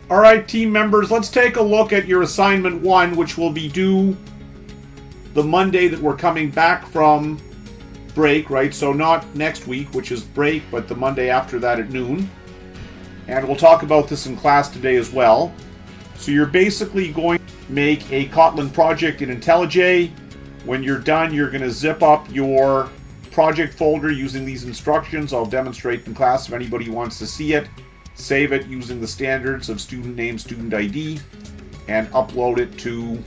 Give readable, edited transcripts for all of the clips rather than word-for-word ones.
All right, team members, let's take a look at your assignment 1, which will be due the Monday that we're coming back from break, right? So not next week, which is break, but the Monday after that at noon. And we'll talk about this in class today as well. So you're basically going to make a Kotlin project in IntelliJ. When you're done, you're going to zip up your project folder using these instructions. I'll demonstrate in class if anybody wants to see it. Save it using the standards of student name, student ID, and upload it to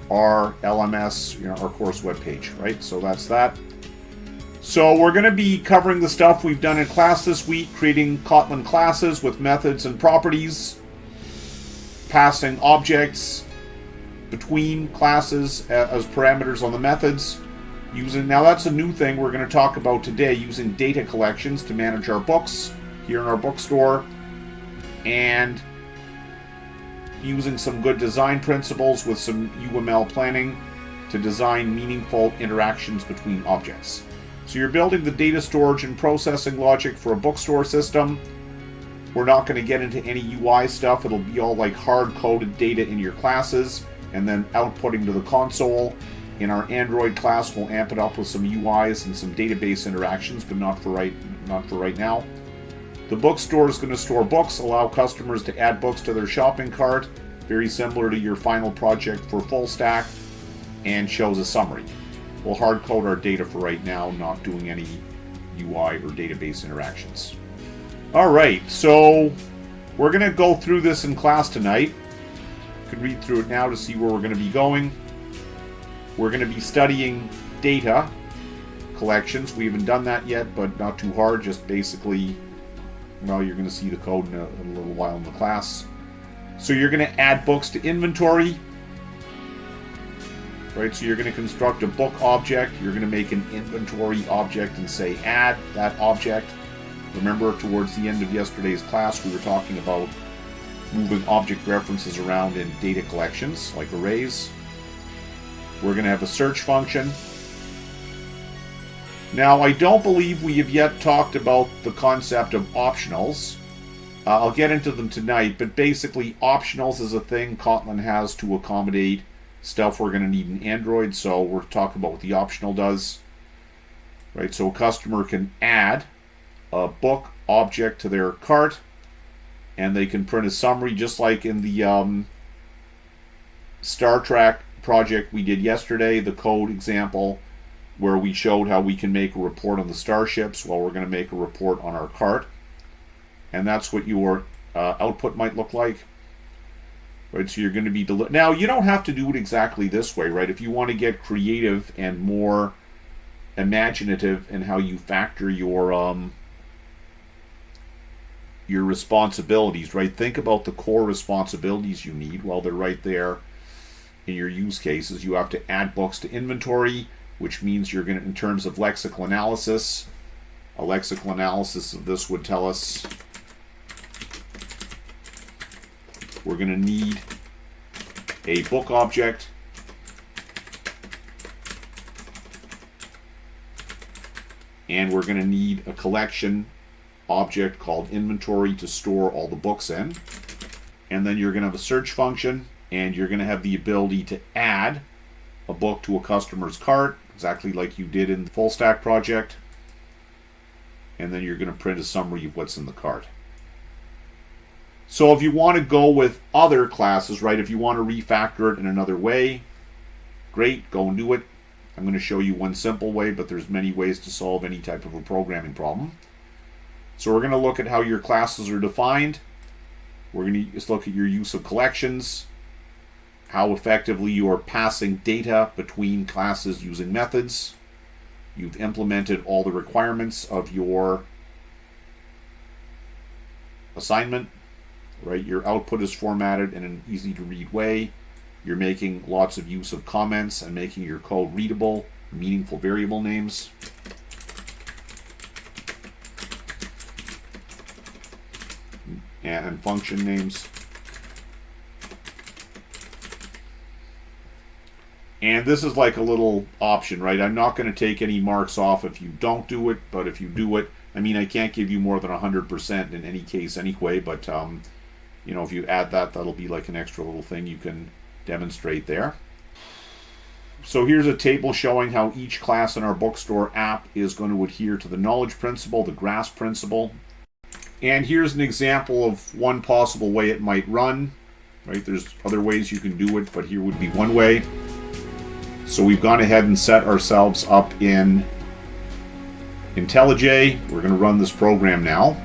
our LMS, our course webpage, right? So that's that. So we're going to be covering the stuff we've done in class this week, creating Kotlin classes with methods and properties, passing objects between classes as parameters on the methods. Now that's a new thing we're going to talk about today, using data collections to manage our books here in our bookstore, and using some good design principles with some UML planning to design meaningful interactions between objects. So you're building the data storage and processing logic for a bookstore system. We're not going to get into any UI stuff. It'll be all like hard-coded data in your classes and then outputting to the console. In our Android class, we'll amp it up with some UIs and some database interactions, but not for right now. The bookstore is going to store books, allow customers to add books to their shopping cart, very similar to your final project for full stack, and shows a summary. We'll hard code our data for right now, not doing any UI or database interactions. All right, so we're going to go through this in class tonight. You can read through it now to see where we're going to be going. We're going to be studying data collections. We haven't done that yet, but not too hard, just basically, well, you're going to see the code in a little while in the class. So you're going to add books to inventory. Right, so you're going to construct a book object. You're going to make an inventory object and say add that object. Remember, towards the end of yesterday's class, we were talking about moving object references around in data collections, like arrays. We're going to have a search function. Now, I don't believe we have yet talked about the concept of optionals. I'll get into them tonight, but basically optionals is a thing Kotlin has to accommodate stuff we're going to need in Android, so we're talking about what the optional does. Right, so a customer can add a book object to their cart, and they can print a summary, just like in the Star Trek project we did yesterday, the code example, where we showed how we can make a report on the starships. Well, we're going to make a report on our cart, and that's what your output might look like. Right, so you're going to be now you don't have to do it exactly this way, right? If you want to get creative and more imaginative in how you factor your responsibilities, right? Think about the core responsibilities you need. Well, they're right there in your use cases. You have to add books to inventory, which means you're going to, in terms of lexical analysis, a lexical analysis of this would tell us we're going to need a book object, and we're going to need a collection object called inventory to store all the books in. And then you're going to have a search function, and you're going to have the ability to add a book to a customer's cart, exactly like you did in the full stack project. And then you're going to print a summary of what's in the cart. So if you want to go with other classes, right, if you want to refactor it in another way, great, go and do it. I'm going to show you one simple way, but there's many ways to solve any type of a programming problem. So we're going to look at how your classes are defined. We're going to just look at your use of collections, how effectively you are passing data between classes using methods. You've implemented all the requirements of your assignment. Right, your output is formatted in an easy to read way. You're making lots of use of comments and making your code readable, meaningful variable names. And function names. And this is like a little option, right? I'm not going to take any marks off if you don't do it, but if you do it, I mean, I can't give you more than 100% in any case anyway, but you know, if you add that, that'll be like an extra little thing you can demonstrate there. So here's a table showing how each class in our bookstore app is going to adhere to the knowledge principle, the GRASP principle. And here's an example of one possible way it might run. Right? There's other ways you can do it, but here would be one way. So we've gone ahead and set ourselves up in IntelliJ. We're going to run this program now.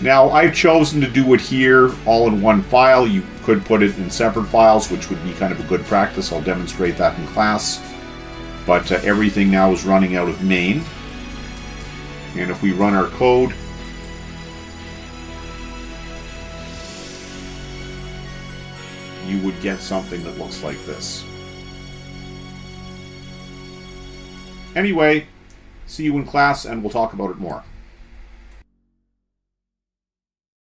Now, I've chosen to do it here all in one file. You could put it in separate files, which would be kind of a good practice. I'll demonstrate that in class. But everything now is running out of main. And if we run our code, you would get something that looks like this. Anyway, see you in class, and we'll talk about it more.